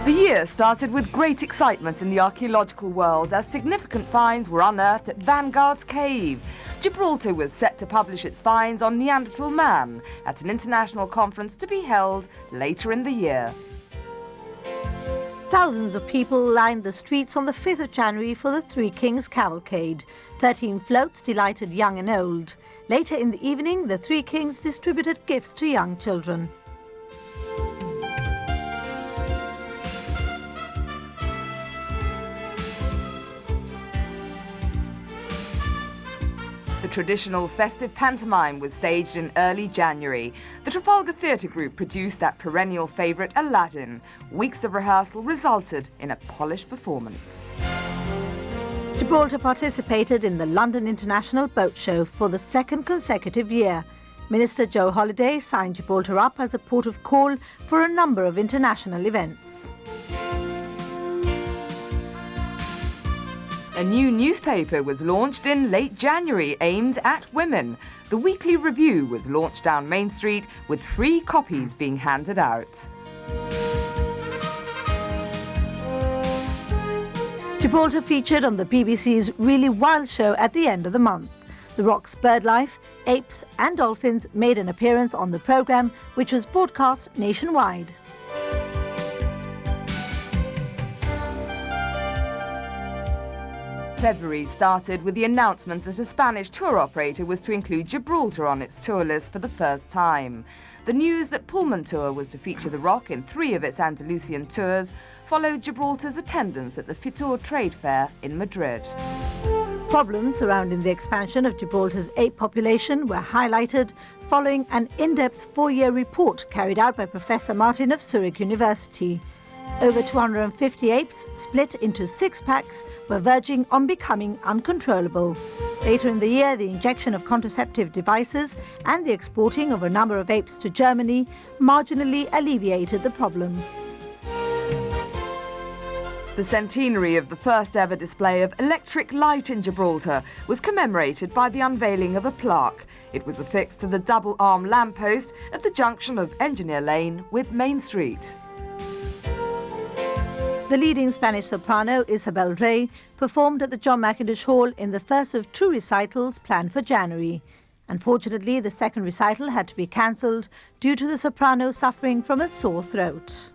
The year started with great excitement in the archaeological world as significant finds were unearthed at Vanguard's cave. Gibraltar was set to publish its finds on Neanderthal man at an international conference to be held later in the year. Thousands of people lined the streets on the 5th of January for the Three Kings Cavalcade. 13 floats delighted young and old. Later in the evening, the Three Kings distributed gifts to young children. The traditional festive pantomime was staged in early January. The Trafalgar Theatre Group produced that perennial favourite Aladdin. Weeks of rehearsal resulted in a polished performance. Gibraltar participated in the London International Boat Show for the second consecutive year. Minister Joe Holliday signed Gibraltar up as a port of call for a number of international events. A new newspaper was launched in late January aimed at women. The Weekly Review was launched down Main Street with free copies being handed out. Gibraltar featured on the BBC's Really Wild show at the end of the month. The rock's birdlife, apes and dolphins made an appearance on the programme, which was broadcast nationwide. February started with the announcement that a Spanish tour operator was to include Gibraltar on its tour list for the first time. The news that Pullman Tour was to feature the rock in 3 of its Andalusian tours followed Gibraltar's attendance at the Fitur trade fair in Madrid. Problems surrounding the expansion of Gibraltar's ape population were highlighted following an in-depth 4-year report carried out by Professor Martin of Zurich University. Over 250 apes, split into 6 packs, were verging on becoming uncontrollable. Later in the year, the injection of contraceptive devices and the exporting of a number of apes to Germany marginally alleviated the problem. The centenary of the first ever display of electric light in Gibraltar was commemorated by the unveiling of a plaque. It was affixed to the double-arm lamppost at the junction of Engineer Lane with Main Street. The leading Spanish soprano, Isabel Rey, performed at the John Mackintosh Hall in the first of 2 recitals planned for January. Unfortunately, the second recital had to be cancelled due to the soprano suffering from a sore throat.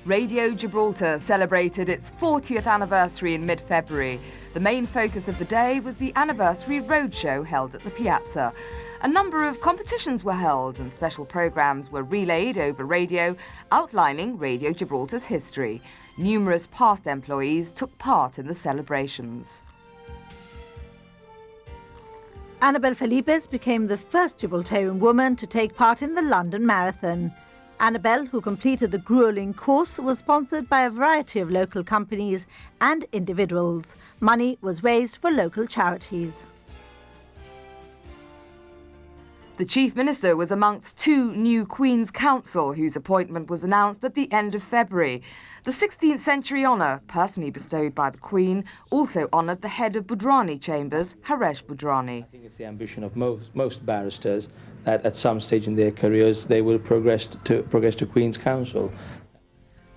Radio Gibraltar celebrated its 40th anniversary in mid-February. The main focus of the day was the anniversary roadshow held at the Piazza. A number of competitions were held and special programmes were relayed over radio outlining Radio Gibraltar's history. Numerous past employees took part in the celebrations. Annabel Felipes became the first Gibraltarian woman to take part in the London Marathon. Annabel, who completed the gruelling course, was sponsored by a variety of local companies and individuals. Money was raised for local charities. The Chief Minister was amongst 2 new Queen's Counsel, whose appointment was announced at the end of February. The 16th century honour, personally bestowed by the Queen, also honoured the head of Budrani Chambers, Haresh Budrani. I think it's the ambition of most barristers that at some stage in their careers they will progress to Queen's Counsel.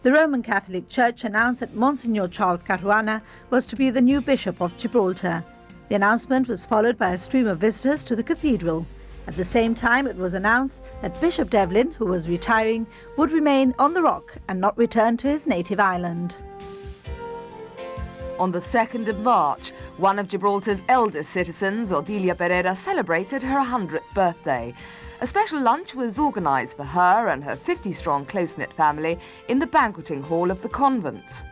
The Roman Catholic Church announced that Monsignor Charles Caruana was to be the new Bishop of Gibraltar. The announcement was followed by a stream of visitors to the cathedral. At the same time, it was announced that Bishop Devlin, who was retiring, would remain on the Rock and not return to his native island. On the 2nd of March, one of Gibraltar's eldest citizens, Odilia Pereira, celebrated her 100th birthday. A special lunch was organised for her and her 50-strong close-knit family in the banqueting hall of the convent.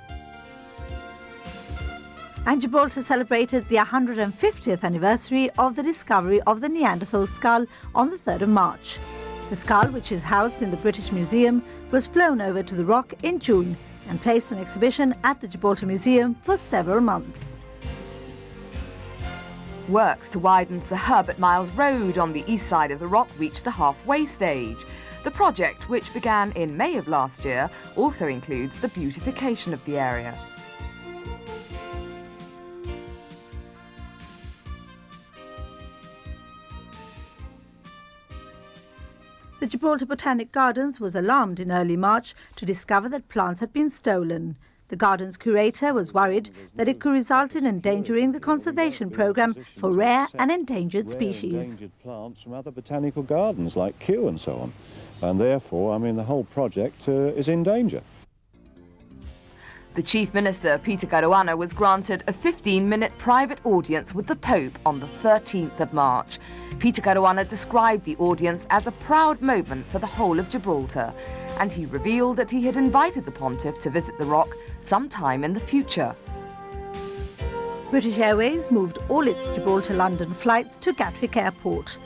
And Gibraltar celebrated the 150th anniversary of the discovery of the Neanderthal skull on the 3rd of March. The skull, which is housed in the British Museum, was flown over to the Rock in June and placed on exhibition at the Gibraltar Museum for several months. Works to widen Sir Herbert Miles Road on the east side of the Rock reached the halfway stage. The project, which began in May of last year, also includes the beautification of the area. The Gibraltar Botanic Gardens was alarmed in early March to discover that plants had been stolen. The garden's curator was worried that it could result in endangering the conservation programme for rare and endangered species. Endangered plants from other botanical gardens like Kew and so on. And therefore, I mean, the whole project is in danger. The Chief Minister, Peter Caruana, was granted a 15-minute private audience with the Pope on the 13th of March. Peter Caruana described the audience as a proud moment for the whole of Gibraltar, and he revealed that he had invited the Pontiff to visit the Rock sometime in the future. British Airways moved all its Gibraltar-London flights to Gatwick Airport.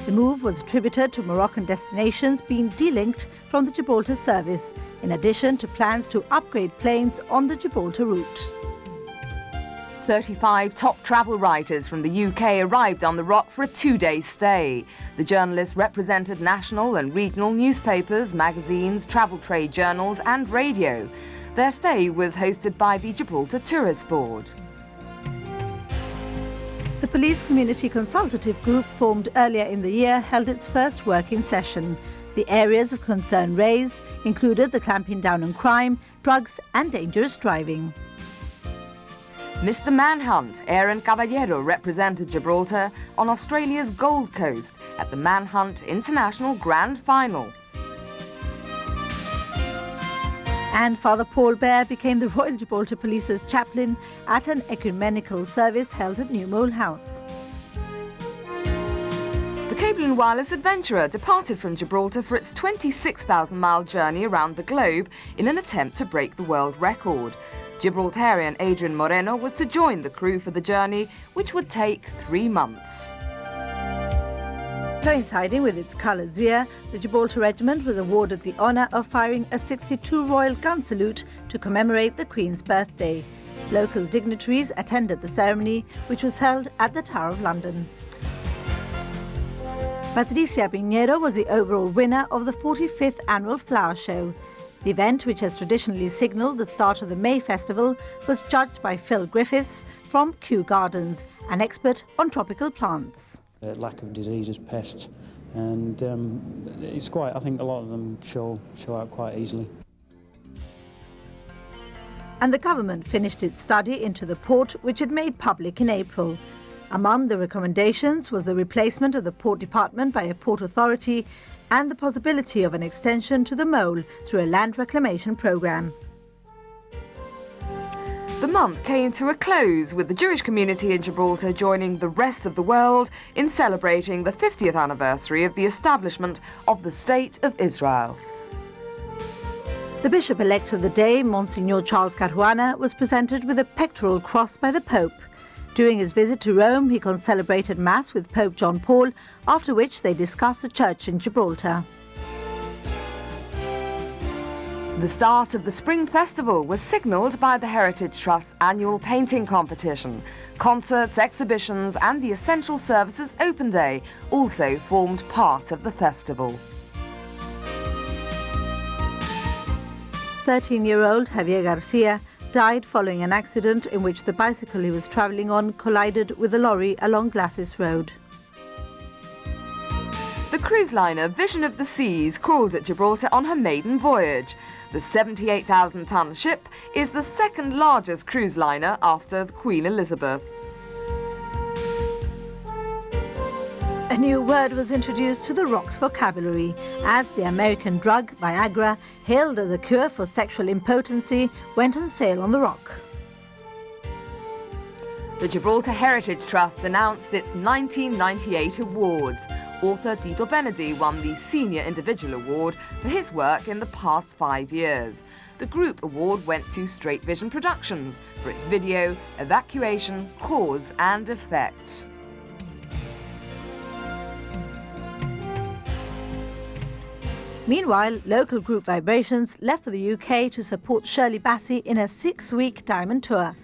The move was attributed to Moroccan destinations being delinked from the Gibraltar service, in addition to plans to upgrade planes on the Gibraltar route. 35 top travel writers from the UK arrived on the Rock for a two-day stay. The journalists represented national and regional newspapers, magazines, travel trade journals and radio. Their stay was hosted by the Gibraltar Tourist Board. The Police Community Consultative Group, formed earlier in the year, held its first working session. The areas of concern raised included the clamping down on crime, drugs and dangerous driving. Mr Manhunt, Aaron Caballero, represented Gibraltar on Australia's Gold Coast at the Manhunt International Grand Final. And Father Paul Bear became the Royal Gibraltar Police's chaplain at an ecumenical service held at New Mole House. The Cable and Wireless Adventurer departed from Gibraltar for its 26,000-mile journey around the globe in an attempt to break the world record. Gibraltarian Adrian Moreno was to join the crew for the journey, which would take 3 months. Coinciding with its colours year, the Gibraltar Regiment was awarded the honour of firing a 62 Royal Gun Salute to commemorate the Queen's birthday. Local dignitaries attended the ceremony, which was held at the Tower of London. Patricia Pinheiro was the overall winner of the 45th Annual Flower Show. The event, which has traditionally signalled the start of the May Festival, was judged by Phil Griffiths from Kew Gardens, an expert on tropical plants. Lack of diseases, pests, and it's quite, I think a lot of them show out quite easily. And the government finished its study into the port, which it made public in April. Among the recommendations was the replacement of the port department by a port authority and the possibility of an extension to the mole through a land reclamation programme. The month came to a close with the Jewish community in Gibraltar joining the rest of the world in celebrating the 50th anniversary of the establishment of the State of Israel. The Bishop-elect of the day, Monsignor Charles Caruana, was presented with a pectoral cross by the Pope. During his visit to Rome, he concelebrated Mass with Pope John Paul, after which they discussed the church in Gibraltar. The start of the Spring Festival was signalled by the Heritage Trust's annual painting competition. Concerts, exhibitions and the Essential Services Open Day also formed part of the festival. 13-year-old Javier Garcia died following an accident in which the bicycle he was travelling on collided with a lorry along Glasses Road. The cruise liner Vision of the Seas called at Gibraltar on her maiden voyage. The 78,000-ton ship is the second largest cruise liner after the Queen Elizabeth. A new word was introduced to the Rock's vocabulary as the American drug Viagra, hailed as a cure for sexual impotency, went on sale on the Rock. The Gibraltar Heritage Trust announced its 1998 awards. Author Tito Benedy won the Senior Individual Award for his work in the past 5 years. The Group Award went to Straight Vision Productions for its video, Evacuation, Cause and Effect. Meanwhile, local group Vibrations left for the UK to support Shirley Bassey in her 6-week diamond tour.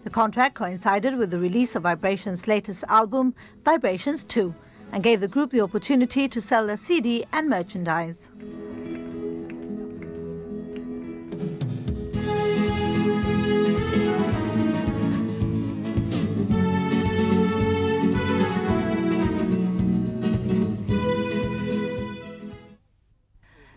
The contract coincided with the release of Vibrations' latest album, Vibrations 2, and gave the group the opportunity to sell their CD and merchandise.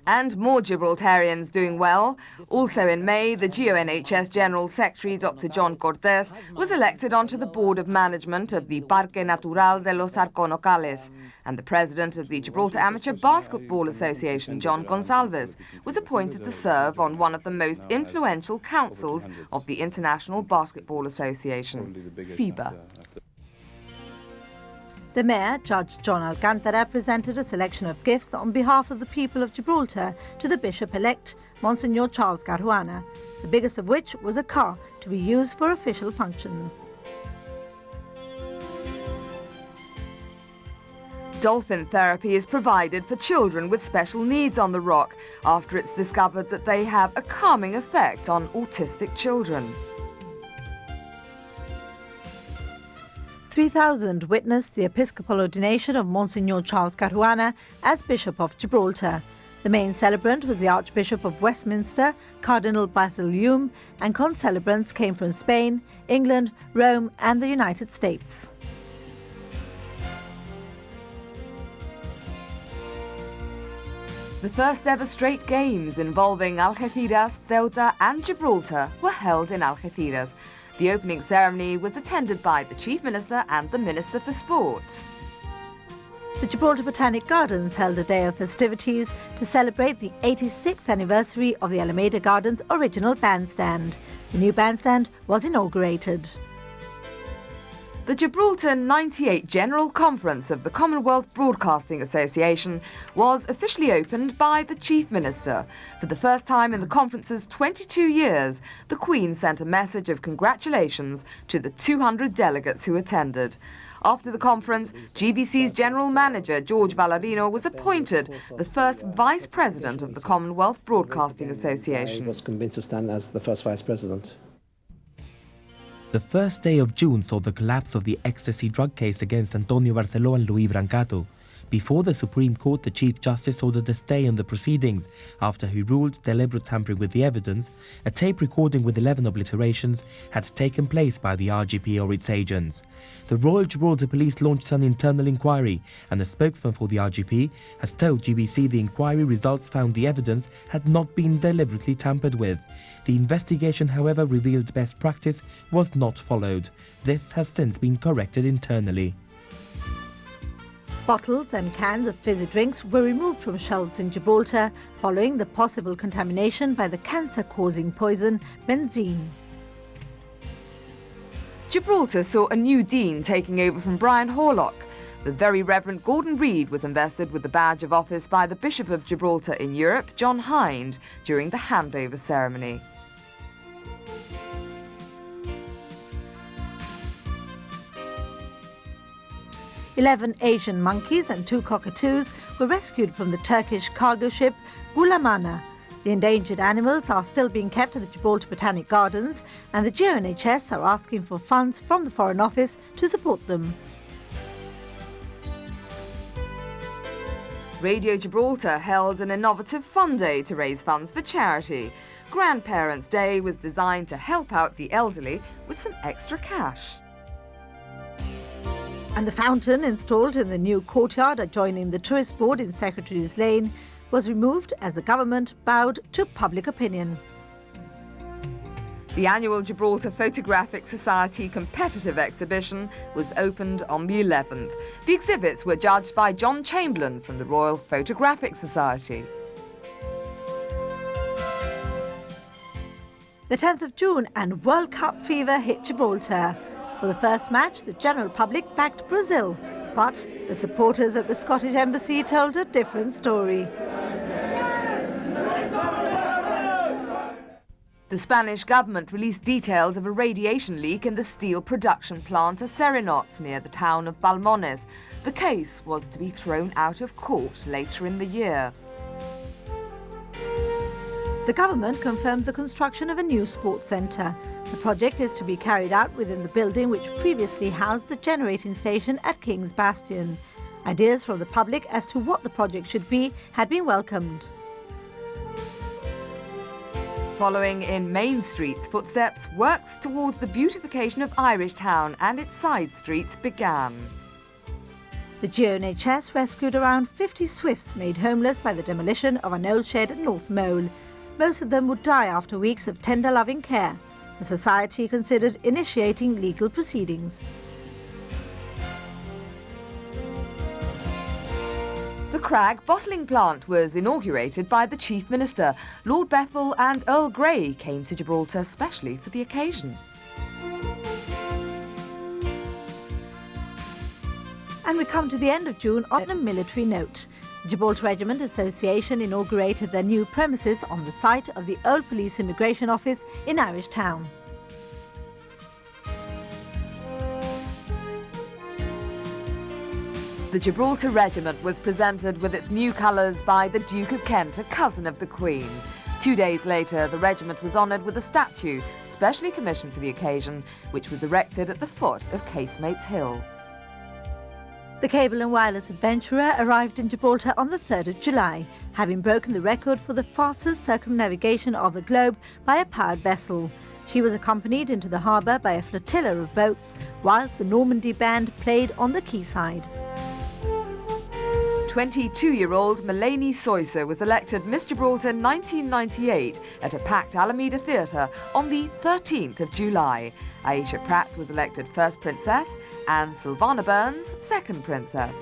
And more Gibraltarians doing well. Also in May, the GONHS General Secretary Dr. John Cortés was elected onto the Board of Management of the Parque Natural de los Arconocales, and the President of the Gibraltar Amateur Basketball Association, John Gonsalves, was appointed to serve on one of the most influential councils of the International Basketball Association, FIBA. The Mayor, Judge John Alcantara, presented a selection of gifts on behalf of the people of Gibraltar to the Bishop-elect, Monsignor Charles Caruana, the biggest of which was a car to be used for official functions. Dolphin therapy is provided for children with special needs on the Rock after it's discovered that they have a calming effect on autistic children. 3,000 witnessed the episcopal ordination of Monsignor Charles Caruana as Bishop of Gibraltar. The main celebrant was the Archbishop of Westminster, Cardinal Basil Hume, and concelebrants came from Spain, England, Rome and the United States. The first ever straight games involving Algeciras, Ceuta and Gibraltar were held in Algeciras. The opening ceremony was attended by the Chief Minister and the Minister for Sport. The Gibraltar Botanic Gardens held a day of festivities to celebrate the 86th anniversary of the Alameda Gardens' original bandstand. The new bandstand was inaugurated. The Gibraltar 98 General Conference of the Commonwealth Broadcasting Association was officially opened by the Chief Minister. For the first time in the conference's 22 years, the Queen sent a message of congratulations to the 200 delegates who attended. After the conference, GBC's General Manager George Ballarino was appointed the first Vice President of the Commonwealth Broadcasting Association. I was convinced to stand as the first Vice President. The first day of June saw the collapse of the ecstasy drug case against Antonio Barceló and Luis Brancato. Before the Supreme Court, the Chief Justice ordered a stay on the proceedings after he ruled deliberate tampering with the evidence. A tape recording with 11 obliterations had taken place by the RGP or its agents. The Royal Gibraltar Police launched an internal inquiry, and a spokesman for the RGP has told GBC the inquiry results found the evidence had not been deliberately tampered with. The investigation, however, revealed best practice was not followed. This has since been corrected internally. Bottles and cans of fizzy drinks were removed from shelves in Gibraltar following the possible contamination by the cancer-causing poison benzene. Gibraltar saw a new dean taking over from Brian Horlock. The Very Reverend Gordon Reed was invested with the badge of office by the Bishop of Gibraltar in Europe, John Hind, during the handover ceremony. "11 Asian monkeys and 2 cockatoos were rescued from the Turkish cargo ship Gulamana. The endangered animals are still being kept at the Gibraltar Botanic Gardens, and the GONHS are asking for funds from the Foreign Office to support them. Radio Gibraltar held an innovative fun day to raise funds for charity. Grandparents' Day was designed to help out the elderly with some extra cash. And the fountain installed in the new courtyard adjoining the tourist board in Secretary's Lane was removed as the government bowed to public opinion. The annual Gibraltar Photographic Society competitive exhibition was opened on the 11th. The exhibits were judged by John Chamberlain from the Royal Photographic Society. The 10th of June and World Cup fever hit Gibraltar. For the first match, the general public backed Brazil, but the supporters at the Scottish Embassy told a different story. The Spanish government released details of a radiation leak in the steel production plant at Serenots near the town of Balmones. The case was to be thrown out of court later in the year. The government confirmed the construction of a new sports centre. The project is to be carried out within the building which previously housed the generating station at King's Bastion. Ideas from the public as to what the project should be had been welcomed. Following in Main Street's footsteps, works towards the beautification of Irish Town and its side streets began. The The GNHS rescued around 50 swifts made homeless by the demolition of an old shed at North Mole. Most of them would die after weeks of tender loving care. The society considered initiating legal proceedings. The Crag bottling plant was inaugurated by the Chief Minister. Lord Bethell and Earl Grey came to Gibraltar specially for the occasion. And we come to the end of June on a military note. The Gibraltar Regiment Association inaugurated their new premises on the site of the old Police Immigration Office in Irish Town. The Gibraltar Regiment was presented with its new colours by the Duke of Kent, a cousin of the Queen. 2 days later, the regiment was honoured with a statue, specially commissioned for the occasion, which was erected at the foot of Casemates Hill. The cable and wireless adventurer arrived in Gibraltar on the 3rd of July, having broken the record for the fastest circumnavigation of the globe by a powered vessel. She was accompanied into the harbour by a flotilla of boats, whilst the Normandy Band played on the quayside. 22-year-old Melanie Soyser was elected Miss Gibraltar 1998 at a packed Alameda Theatre on the 13th of July. Aisha Prats was elected First Princess and Sylvana Burns Second Princess.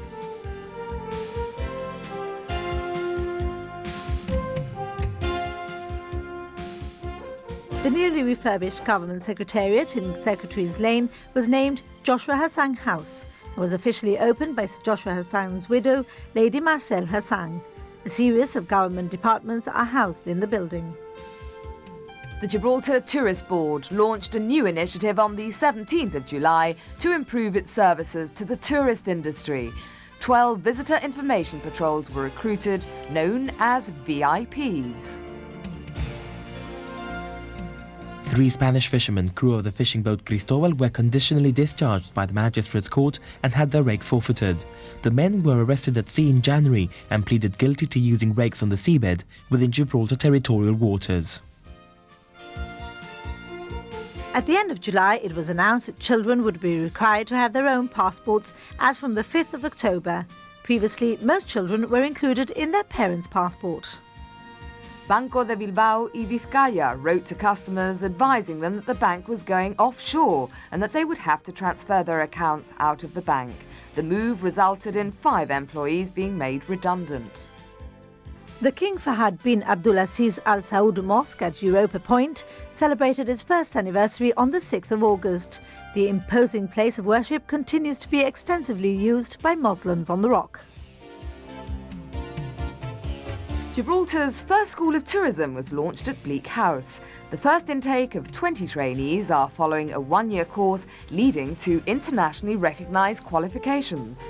The newly refurbished Government Secretariat in Secretary's Lane was named Joshua Hassan House. It was officially opened by Sir Joshua Hassan's widow, Lady Marcel Hassan. A series of government departments are housed in the building. The Gibraltar Tourist Board launched a new initiative on the 17th of July to improve its services to the tourist industry. 12 visitor information patrols were recruited, known as VIPs. 3 Spanish fishermen, crew of the fishing boat Cristobal, were conditionally discharged by the magistrate's court and had their rakes forfeited. The men were arrested at sea in January and pleaded guilty to using rakes on the seabed within Gibraltar territorial waters. At the end of July, it was announced that children would be required to have their own passports as from the 5th of October. Previously, most children were included in their parents' passport. Banco de Bilbao y Vizcaya wrote to customers advising them that the bank was going offshore and that they would have to transfer their accounts out of the bank. The move resulted in 5 employees being made redundant. The King Fahad bin Abdulaziz Al Saud Mosque at Europa Point celebrated its first anniversary on the 6th of August. The imposing place of worship continues to be extensively used by Muslims on the Rock. Gibraltar's first school of tourism was launched at Bleak House. The first intake of 20 trainees are following a 1-year course leading to internationally recognised qualifications.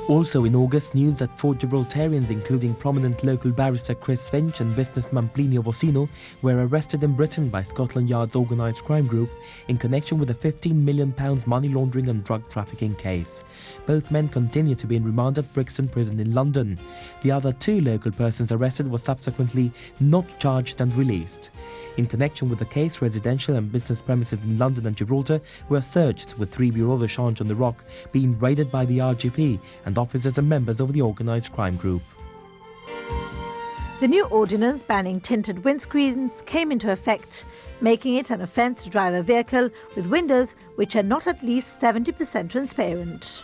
Also in August, news that 4 Gibraltarians, including prominent local barrister Chris Finch and businessman Plinio Vocino, were arrested in Britain by Scotland Yard's organised crime group in connection with a £15 million money laundering and drug trafficking case. Both men continue to be in remand at Brixton Prison in London. The other 2 local persons arrested were subsequently not charged and released. In connection with the case, residential and business premises in London and Gibraltar were searched, with 3 bureaux de change on the Rock being raided by the RGP and officers and members of the organised crime group. The new ordinance banning tinted windscreens came into effect, making it an offence to drive a vehicle with windows which are not at least 70% transparent.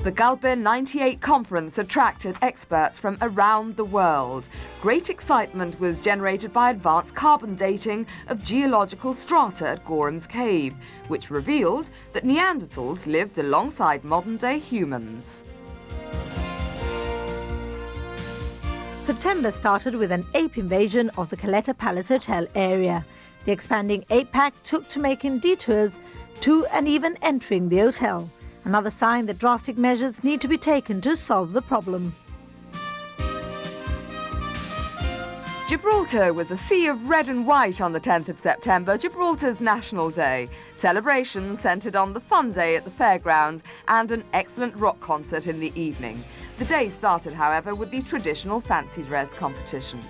The Galpin 98 conference attracted experts from around the world. Great excitement was generated by advanced carbon dating of geological strata at Gorham's Cave, which revealed that Neanderthals lived alongside modern-day humans. September started with an ape invasion of the Caleta Palace Hotel area. The expanding ape pack took to making detours to and even entering the hotel. Another sign that drastic measures need to be taken to solve the problem. Gibraltar was a sea of red and white on the 10th of September, Gibraltar's National Day. Celebrations centred on the fun day at the fairground and an excellent rock concert in the evening. The day started, however, with the traditional fancy dress competition.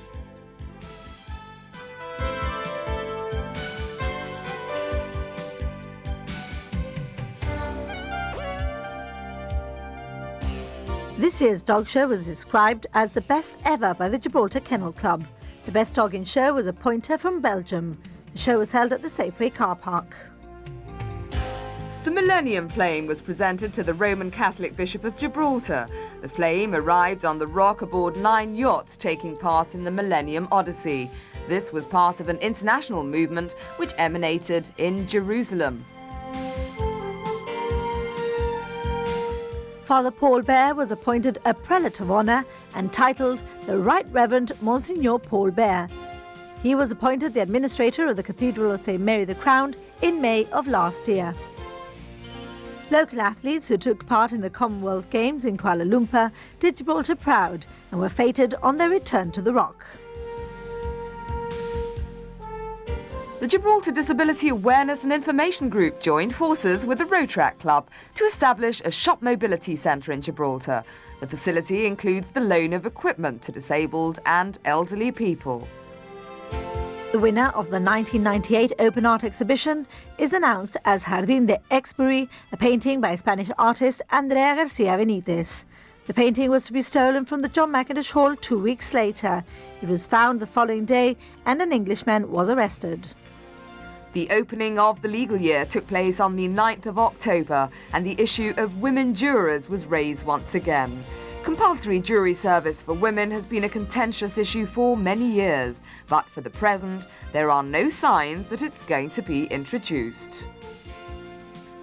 This year's dog show was described as the best ever by the Gibraltar Kennel Club. The best dog in show was a pointer from Belgium. The show was held at the Safeway car park. The Millennium Flame was presented to the Roman Catholic Bishop of Gibraltar. The flame arrived on the Rock aboard 9 yachts taking part in the Millennium Odyssey. This was part of an international movement which emanated in Jerusalem. Father Paul Bear was appointed a Prelate of Honour and titled the Right Reverend Monsignor Paul Bear. He was appointed the administrator of the Cathedral of St Mary the Crowned in May of last year. Local athletes who took part in the Commonwealth Games in Kuala Lumpur did Gibraltar proud and were feted on their return to the Rock. The Gibraltar Disability Awareness and Information Group joined forces with the Rotrack Club to establish a shop mobility centre in Gibraltar. The facility includes the loan of equipment to disabled and elderly people. The winner of the 1998 Open Art Exhibition is announced as Jardín de Exbury, a painting by Spanish artist Andrea García Benítez. The painting was to be stolen from the John Mackintosh Hall 2 weeks later. It was found the following day and an Englishman was arrested. The opening of the legal year took place on the 9th of October and the issue of women jurors was raised once again. Compulsory jury service for women has been a contentious issue for many years, but for the present, there are no signs that it's going to be introduced.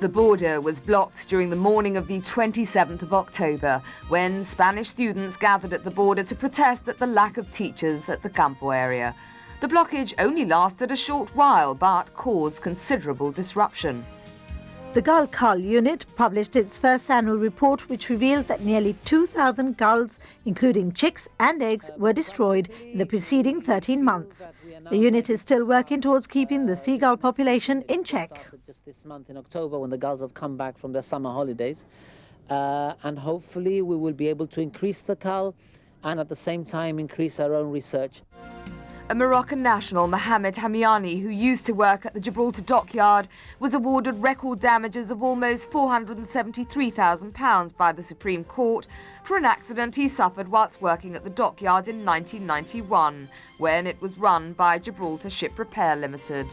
The border was blocked during the morning of the 27th of October, when Spanish students gathered at the border to protest at the lack of teachers at the Campo area. The blockage only lasted a short while, but caused considerable disruption. The Gull Cull unit published its first annual report, which revealed that nearly 2,000 gulls, including chicks and eggs, were destroyed in the preceding 13 months. The unit is still working towards keeping the seagull population in check. Just this month in October, when the gulls have come back from their summer holidays, and hopefully we will be able to increase the cull and at the same time increase our own research. A Moroccan national, Mohamed Hamiani, who used to work at the Gibraltar dockyard, was awarded record damages of almost £473,000 by the Supreme Court for an accident he suffered whilst working at the dockyard in 1991, when it was run by Gibraltar Ship Repair Limited.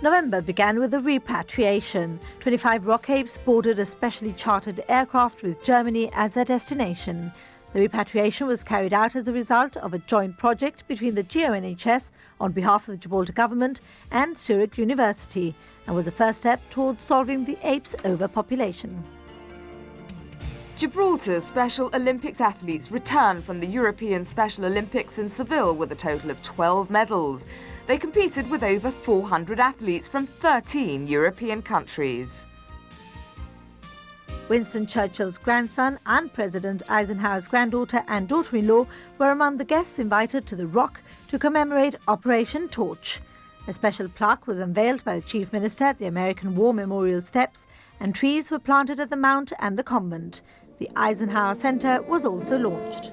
November began with a repatriation. 25 rock apes boarded a specially chartered aircraft with Germany as their destination. The repatriation was carried out as a result of a joint project between the GONHS on behalf of the Gibraltar government and Zurich University and was the first step towards solving the apes' overpopulation. Gibraltar Special Olympics athletes returned from the European Special Olympics in Seville with a total of 12 medals. They competed with over 400 athletes from 13 European countries. Winston Churchill's grandson and President Eisenhower's granddaughter and daughter-in-law were among the guests invited to the Rock to commemorate Operation Torch. A special plaque was unveiled by the Chief Minister at the American War Memorial Steps, and trees were planted at the Mount and the convent. The Eisenhower Center was also launched.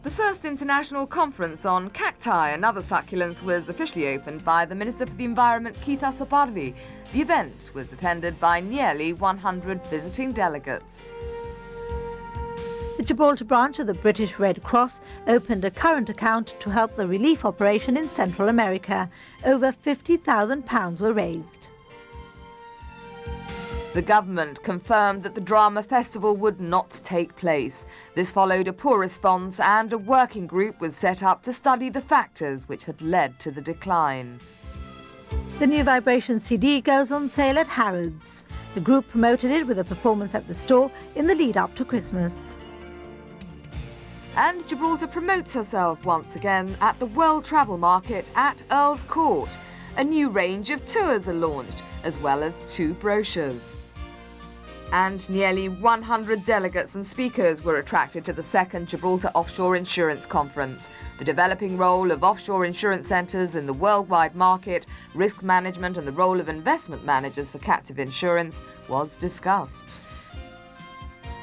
The first international conference on cacti and other succulents was officially opened by the Minister for the Environment, Keith Asapardi. The event was attended by nearly 100 visiting delegates. The Gibraltar branch of the British Red Cross opened a current account to help the relief operation in Central America. Over £50,000 were raised. The government confirmed that the drama festival would not take place. This followed a poor response and a working group was set up to study the factors which had led to the decline. The New Vibration CD goes on sale at Harrods. The group promoted it with a performance at the store in the lead up to Christmas. And Gibraltar promotes herself once again at the World Travel Market at Earl's Court. A new range of tours are launched, as well as 2 brochures. And nearly 100 delegates and speakers were attracted to the second Gibraltar Offshore Insurance Conference. The developing role of offshore insurance centres in the worldwide market, risk management and the role of investment managers for captive insurance was discussed.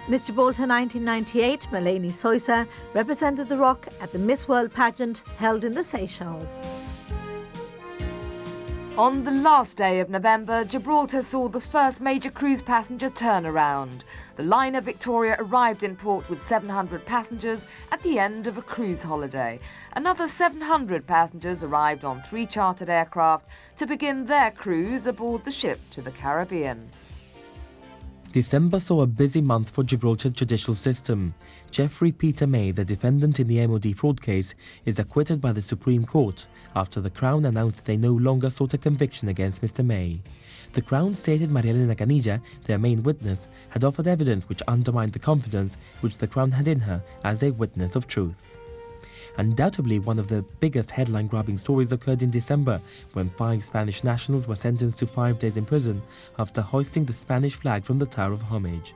Miss Gibraltar 1998, Melanie Soysa, represented the Rock at the Miss World pageant held in the Seychelles. On the last day of November, Gibraltar saw the first major cruise passenger turnaround. The liner Victoria arrived in port with 700 passengers at the end of a cruise holiday. Another 700 passengers arrived on 3 chartered aircraft to begin their cruise aboard the ship to the Caribbean. December saw a busy month for Gibraltar's judicial system. Jeffrey Peter May, the defendant in the MOD fraud case, is acquitted by the Supreme Court after the Crown announced that they no longer sought a conviction against Mr. May. The Crown stated Maria Elena Canilla, their main witness, had offered evidence which undermined the confidence which the Crown had in her as a witness of truth. Undoubtedly, one of the biggest headline-grabbing stories occurred in December when 5 Spanish nationals were sentenced to 5 days in prison after hoisting the Spanish flag from the Tower of Homage.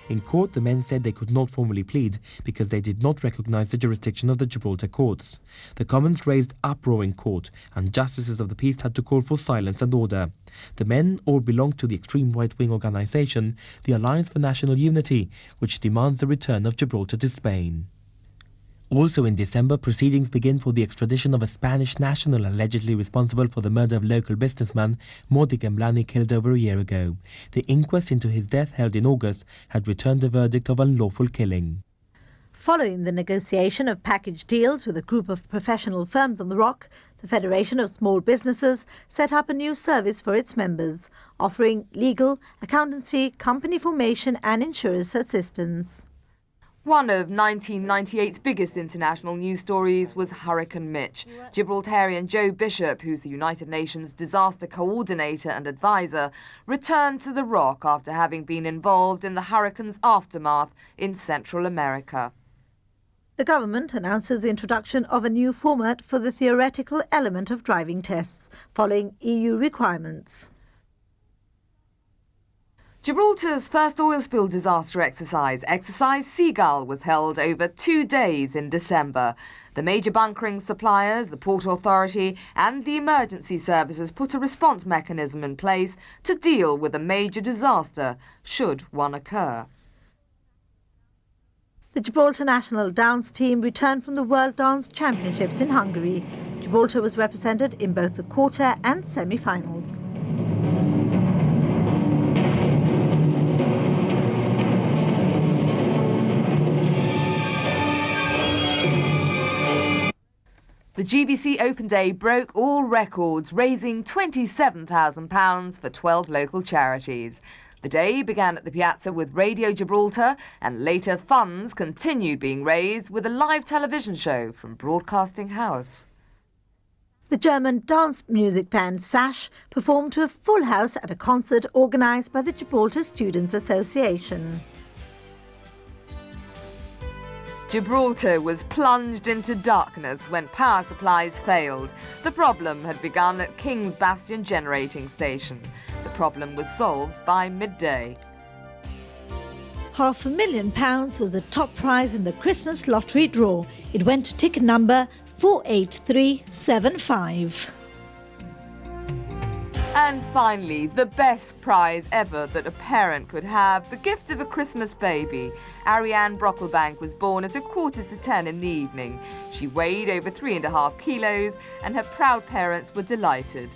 In court, the men said they could not formally plead because they did not recognize the jurisdiction of the Gibraltar courts. The Commons raised uproar in court, and justices of the peace had to call for silence and order. The men all belonged to the extreme right-wing organization, the Alliance for National Unity, which demands the return of Gibraltar to Spain. Also in December, proceedings begin for the extradition of a Spanish national allegedly responsible for the murder of local businessman Mordi Gemblani, killed over a year ago. The inquest into his death, held in August, had returned a verdict of unlawful killing. Following the negotiation of package deals with a group of professional firms on the Rock, the Federation of Small Businesses set up a new service for its members, offering legal, accountancy, company formation and insurance assistance. One of 1998's biggest international news stories was Hurricane Mitch. Gibraltarian Joe Bishop, who's the United Nations disaster coordinator and advisor, returned to the Rock after having been involved in the hurricane's aftermath in Central America. The government announces the introduction of a new format for the theoretical element of driving tests, following EU requirements. Gibraltar's first oil spill disaster exercise, Exercise Seagull, was held over 2 days in December. The major bunkering suppliers, the Port Authority and the emergency services put a response mechanism in place to deal with a major disaster, should one occur. The Gibraltar national dance team returned from the World Dance Championships in Hungary. Gibraltar was represented in both the quarter and semi-finals. The GBC Open Day broke all records, raising £27,000 for 12 local charities. The day began at the Piazza with Radio Gibraltar, and later funds continued being raised with a live television show from Broadcasting House. The German dance music band Sash performed to a full house at a concert organised by the Gibraltar Students' Association. Gibraltar was plunged into darkness when power supplies failed. The problem had begun at King's Bastion generating station. The problem was solved by midday. £500,000 was the top prize in the Christmas lottery draw. It went to ticket number 48375. And finally, the best prize ever that a parent could have, the gift of a Christmas baby. Ariane Brocklebank was born at 9:45 in the evening. She weighed over 3.5 kilos, and her proud parents were delighted.